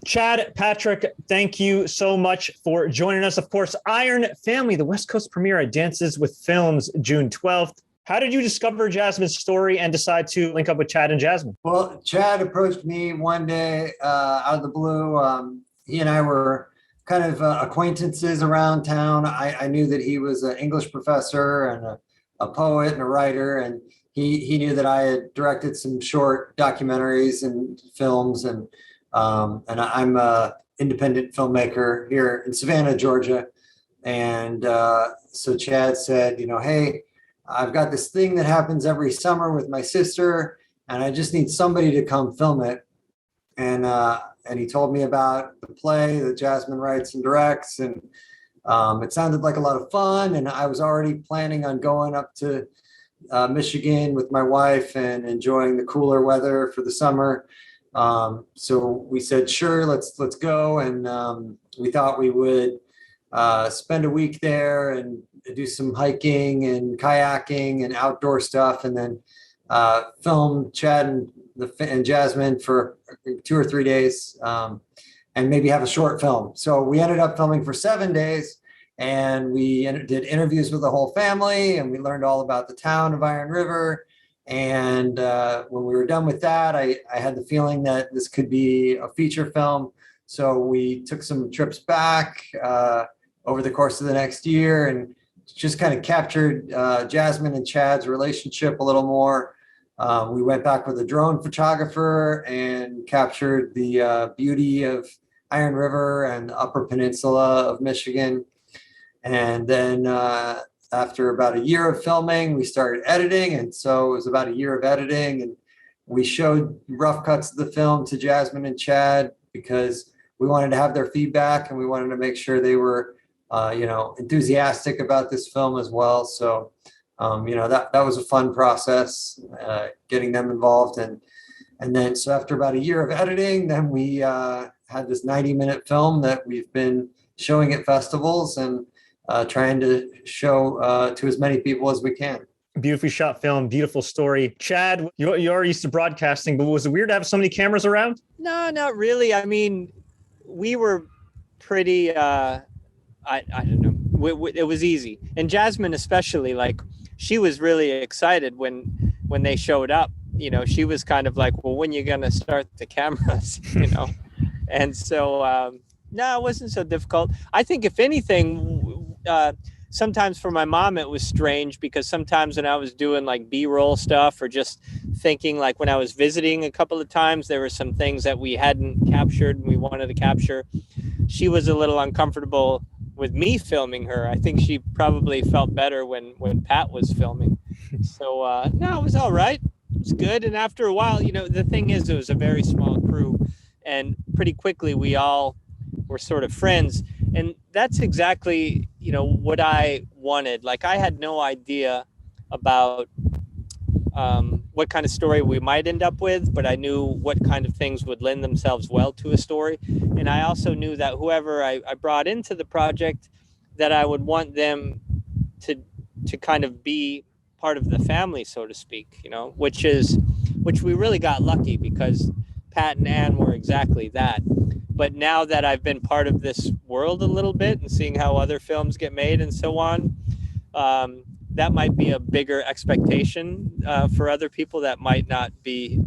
Chad, Patrick, thank you so much for joining us. Of course, Iron Family, the West Coast premiere at Dances with Films, June 12th. How did you discover Jazmine's story and decide to link up with Chad and Jazmine? Well, Chad approached me one day out of the blue. He and I were kind of acquaintances around town. I knew that he was an English professor and a poet and a writer, and he knew that I had directed some short documentaries and films, and I'm a independent filmmaker here in Savannah, Georgia. And so Chad said, hey, I've got this thing that happens every summer with my sister, and I just need somebody to come film it. And he told me about the play that Jazmine writes and directs, and it sounded like a lot of fun. And I was already planning on going up to Michigan with my wife and enjoying the cooler weather for the summer. So we said, sure, let's go. And we thought we would spend a week there and do some hiking and kayaking and outdoor stuff, and then film Chad and Jazmine for 2 or 3 days, and maybe have a short film. So we ended up filming for 7 days, and we did interviews with the whole family, and we learned all about the town of Iron River. And when we were done with that, I had the feeling that this could be a feature film. So we took some trips back over the course of the next year and just kind of captured Jazmine and Chad's relationship a little more. We went back with a drone photographer and captured the beauty of Iron River and the Upper Peninsula of Michigan. And then after about a year of filming, we started editing. And so it was about a year of editing. And we showed rough cuts of the film to Jazmine and Chad because we wanted to have their feedback, and we wanted to make sure they were enthusiastic about this film as well. So, that was a fun process, getting them involved. And then, so after about a year of editing, then we had this 90-minute film that we've been showing at festivals and trying to show to as many people as we can. Beautifully shot film, beautiful story. Chad, you're used to broadcasting, but was it weird to have so many cameras around? No, not really. I mean, we were pretty, I don't know. It was easy. And Jazmine especially, like, she was really excited when they showed up. She was kind of like, well, when are you going to start the cameras, And so, no, it wasn't so difficult. I think if anything, sometimes for my mom, it was strange because sometimes when I was doing like B-roll stuff or just thinking, like when I was visiting a couple of times, there were some things that we hadn't captured and we wanted to capture. She was a little uncomfortable with me filming her. I think she probably felt better when Pat was filming. So no, it was all right. It was good. And after a while, the thing is, it was a very small crew, and pretty quickly we all were sort of friends. And that's exactly, what I wanted. Like, I had no idea about what kind of story we might end up with, but I knew what kind of things would lend themselves well to a story. And I also knew that whoever I brought into the project, that I would want them to kind of be part of the family, so to speak, which we really got lucky because Pat and Ann were exactly that. But now that I've been part of this world a little bit and seeing how other films get made and so on, that might be a bigger expectation for other people that might not be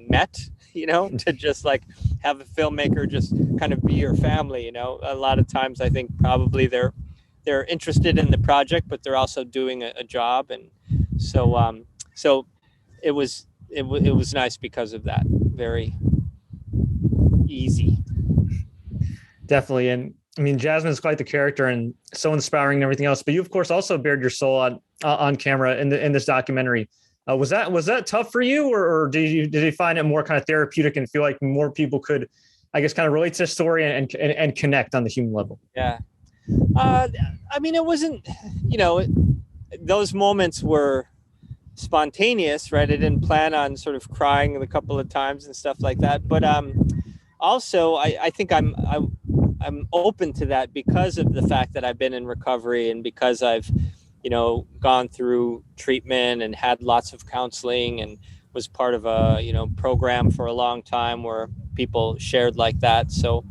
met, to just like have a filmmaker just kind of be your family. A lot of times I think probably they're interested in the project, but they're also doing a job. And so it was nice because of that. Very easy. Definitely. And I mean, Jazmine's quite the character and so inspiring and everything else, but you of course also bared your soul on camera in this documentary. Was that tough for you, or did you find it more kind of therapeutic and feel like more people could, I guess, kind of relate to the story and connect on the human level? Yeah. I mean, it wasn't, those moments were spontaneous, right? I didn't plan on sort of crying a couple of times and stuff like that. But also, I think I'm open to that because of the fact that I've been in recovery and because I've, gone through treatment and had lots of counseling and was part of a, program for a long time where people shared like that. So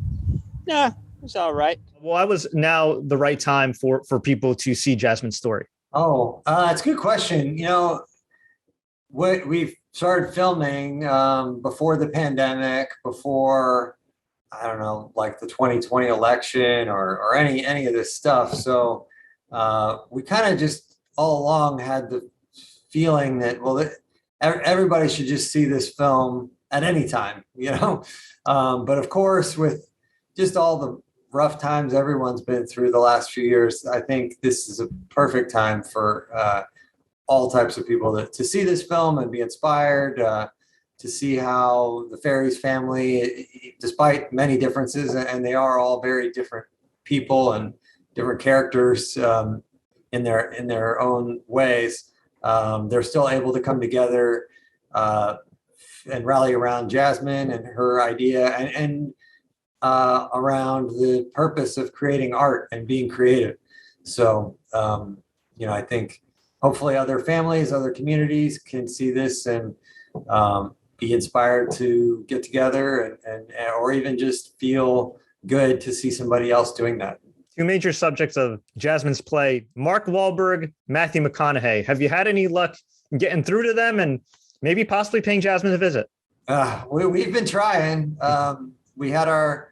yeah, it's all right. Why was now the right time for people to see Jazmine's story? Oh, it's a good question. What we've started filming before the pandemic, before, I don't know, like the 2020 election or any of this stuff. So we kind of just all along had the feeling that, well, everybody should just see this film at any time, but of course, with just all the rough times everyone's been through the last few years, I think this is a perfect time for all types of people to see this film and be inspired, to see how the Faries family, despite many differences, and they are all very different people and different characters in their own ways, they're still able to come together and rally around Jazmine and her idea and around the purpose of creating art and being creative. So, I think hopefully other families, other communities can see this and be inspired to get together and or even just feel good to see somebody else doing that. Two major subjects of Jazmine's play, Mark Wahlberg, Matthew McConaughey. Have you had any luck getting through to them and maybe possibly paying Jazmine a visit? We've been trying. We had our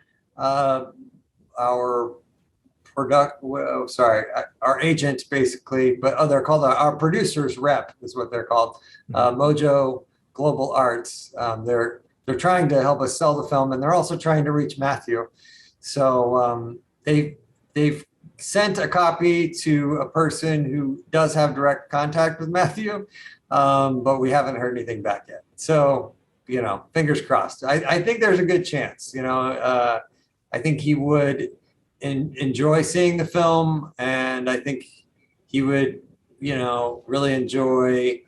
agent basically, but they're called our producers rep is what they're called. Mojo Global Arts. They're trying to help us sell the film, and they're also trying to reach Matthew. So they've sent a copy to a person who does have direct contact with Matthew, but we haven't heard anything back yet. So, fingers crossed. I think there's a good chance. I think he would enjoy seeing the film, and I think he would, really enjoy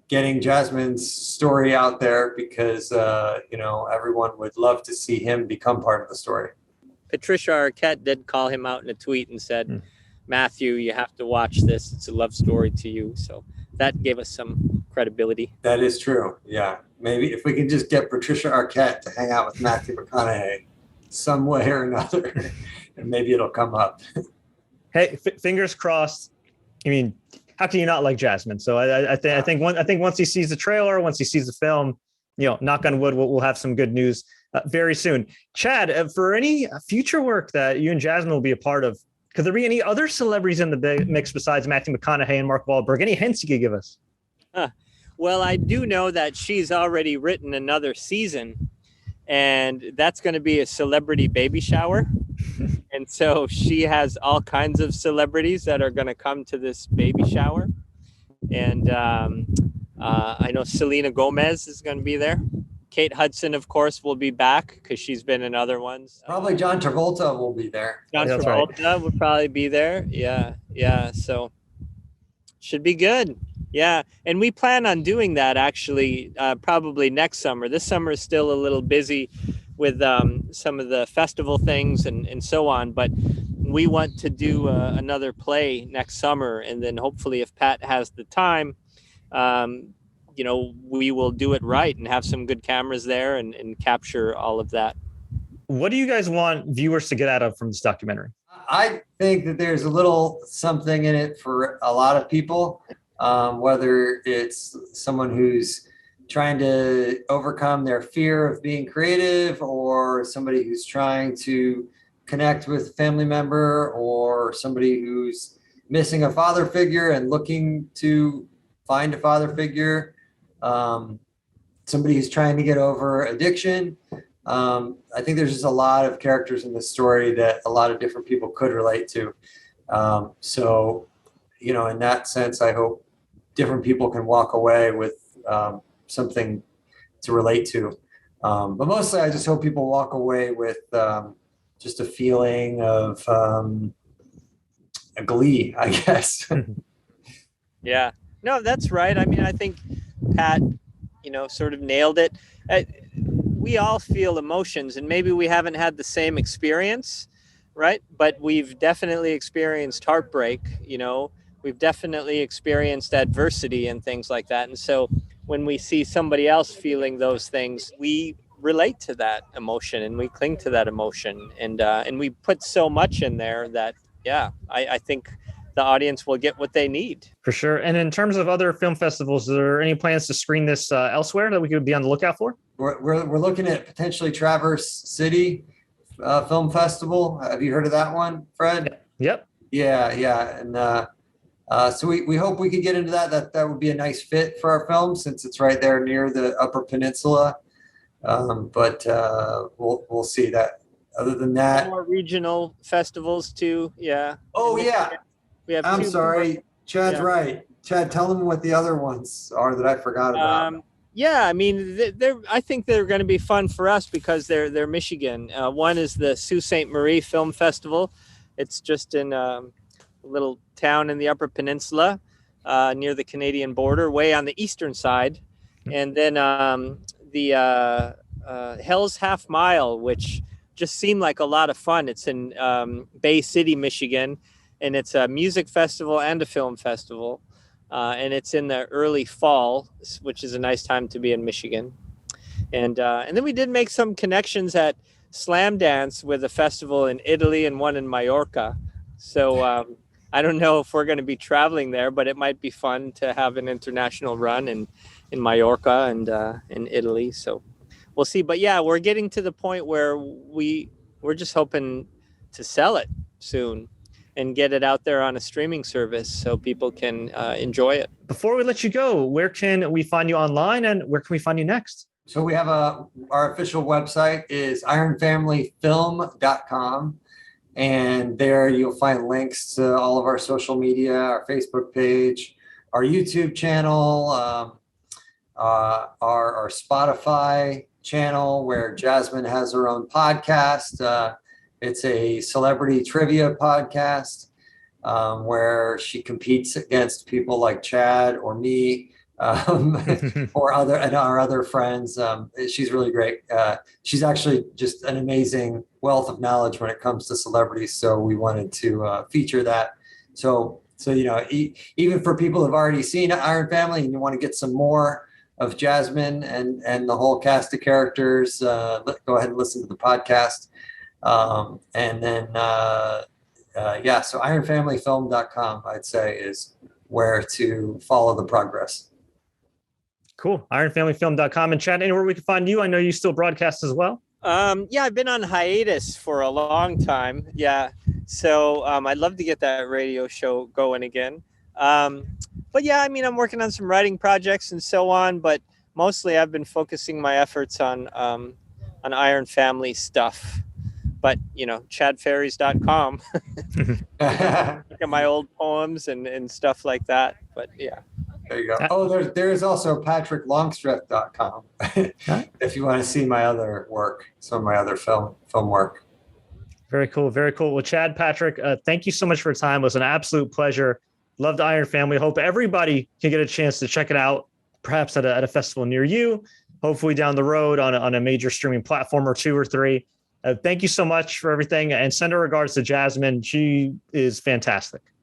getting Jazmine's story out there because, everyone would love to see him become part of the story. Patricia Arquette did call him out in a tweet and said, Matthew, you have to watch this. It's a love story to you. So that gave us some credibility. That is true. Yeah. Maybe if we can just get Patricia Arquette to hang out with Matthew McConaughey some way or another, and maybe it'll come up. Hey, fingers crossed. I mean, how can you not like Jazmine? So I think once he sees the trailer, once he sees the film, knock on wood, we'll have some good news very soon. Chad, for any future work that you and Jazmine will be a part of, could there be any other celebrities in the mix besides Matthew McConaughey and Mark Wahlberg? Any hints you could give us? Well, I do know that she's already written another season, and that's going to be a celebrity baby shower. And so she has all kinds of celebrities that are going to come to this baby shower. And I know Selena Gomez is going to be there. Kate Hudson, of course, will be back because she's been in other ones. Probably John Travolta will be there. John Travolta will probably be there. Yeah. So should be good. Yeah. And we plan on doing that actually probably next summer. This summer is still a little busy with some of the festival things and so on. But we want to do another play next summer. And then hopefully if Pat has the time, we will do it right and have some good cameras there and capture all of that. What do you guys want viewers to get out of from this documentary? I think that there's a little something in it for a lot of people, whether it's someone who's trying to overcome their fear of being creative, or somebody who's trying to connect with a family member, or somebody who's missing a father figure and looking to find a father figure, somebody who's trying to get over addiction. I think there's just a lot of characters in this story that a lot of different people could relate to. So, in that sense, I hope different people can walk away with something to relate to. But mostly, I just hope people walk away with just a feeling of a glee, I guess. Yeah. No, that's right. I mean, I think Pat, sort of nailed it. We all feel emotions, and maybe we haven't had the same experience, right? But we've definitely experienced heartbreak, we've definitely experienced adversity and things like that. And so when we see somebody else feeling those things, we relate to that emotion and we cling to that emotion, and we put so much in there that I think the audience will get what they need. For sure. And in terms of other film festivals, are there any plans to screen this elsewhere that we could be on the lookout for? We're looking at potentially Traverse City Film Festival. Have you heard of that one, Fred? Yep. Yeah. And so we hope we could get into that. That would be a nice fit for our film since it's right there near the Upper Peninsula. But we'll see that. Other than that, more regional festivals too. Yeah. Oh yeah. We have. I'm sorry, Chad's right. Chad, tell them what the other ones are that I forgot about. Yeah, I mean, I think they're going to be fun for us because they're Michigan. One is the Sault Ste. Marie Film Festival. It's just in a little town in the Upper Peninsula, near the Canadian border, way on the eastern side. And then the Hell's Half Mile, which just seemed like a lot of fun. It's in Bay City, Michigan, and it's a music festival and a film festival. And it's in the early fall, which is a nice time to be in Michigan. And then we did make some connections at Slam Dance with a festival in Italy and one in Mallorca. So I don't know if we're going to be traveling there, but it might be fun to have an international run in Mallorca and in Italy. So we'll see. But yeah, we're getting to the point where we're just hoping to sell it soon and get it out there on a streaming service so people can enjoy it. Before we let you go, where can we find you online and where can we find you next? So we have our official website is ironfamilyfilm.com. And there you'll find links to all of our social media, our Facebook page, our YouTube channel, our Spotify channel where Jazmine has her own podcast. It's a celebrity trivia podcast where she competes against people like Chad or me or our other friends. She's really great. She's actually just an amazing wealth of knowledge when it comes to celebrities. So we wanted to feature that. So even for people who've already seen Iron Family and you want to get some more of Jazmine and the whole cast of characters, go ahead and listen to the podcast. So ironfamilyfilm.com, I'd say, is where to follow the progress. Cool. ironfamilyfilm.com. And Chad, anywhere we can find you? I know you still broadcast as well. I've been on hiatus for a long time. Yeah. So I'd love to get that radio show going again. But yeah, I mean, I'm working on some writing projects and so on, but mostly I've been focusing my efforts on Iron Family stuff. But, chadfaries.com. Look at my old poems and stuff like that. But yeah. There you go. Oh, there's also patricklongstreth.com if you want to see my other work, some of my other film work. Very cool. Very cool. Well, Chad, Patrick, thank you so much for your time. It was an absolute pleasure. Loved Iron Family. Hope everybody can get a chance to check it out, perhaps at a festival near you, hopefully down the road on a major streaming platform or 2 or 3. Thank you so much for everything, and send our regards to Jazmine. She is fantastic.